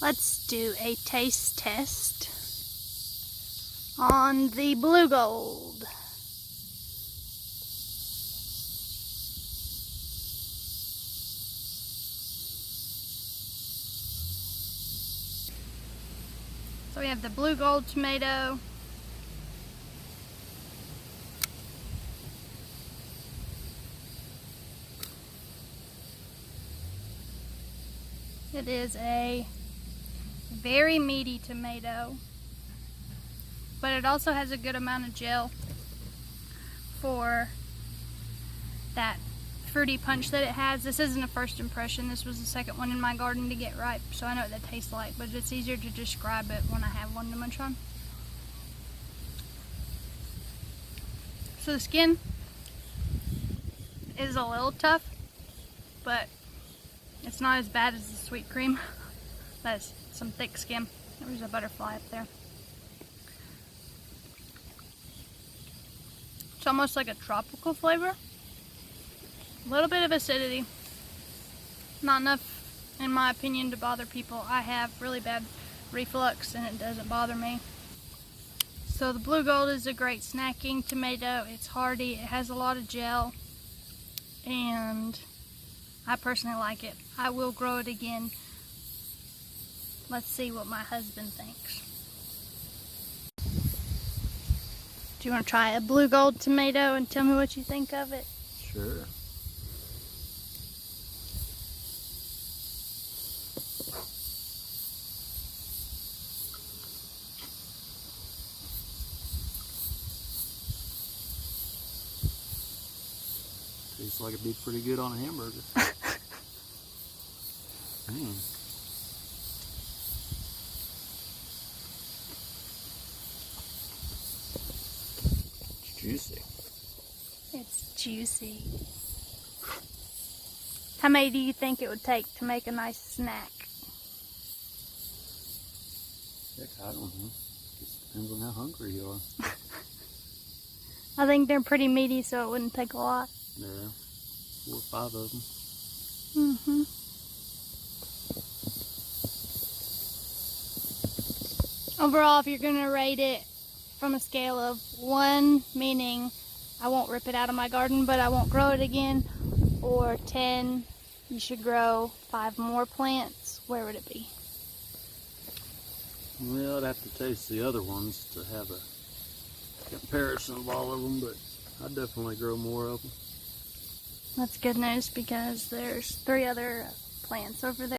Let's do a taste test on the Blue Gold. So we have the Blue Gold tomato. It is a very meaty tomato, but it also has a good amount of gel for that fruity punch that it has. This isn't a first impression. This was the second one in my garden to get ripe, so I know what that tastes like, but it's easier to describe it when I have one to munch on. So the skin is a little tough, but it's not as bad as the sweet cream. That's some thick skin. There's a butterfly up there. It's almost like a tropical flavor. A little bit of acidity. Not enough, in my opinion, to bother people. I have really bad reflux and it doesn't bother me. So the Blue Gold is a great snacking tomato. It's hearty, it has a lot of gel, and I personally like it. I will grow it again. Let's see what my husband thinks. Do you want to try a Blue Gold tomato and tell me what you think of it? Sure. Tastes like it'd be pretty good on a hamburger. It's juicy. It's juicy. How many do you think it would take to make a nice snack? Heck, I don't know. Just depends on how hungry you are. I think they're pretty meaty, so it wouldn't take a lot. Yeah, 4 or 5 of them. Overall, if you're going to rate it from a scale of 1, meaning I won't rip it out of my garden, but I won't grow it again, or 10, you should grow 5 more plants, where would it be? Well, I'd have to taste the other ones to have a comparison of all of them, but I'd definitely grow more of them. That's good news because there's 3 other plants over there.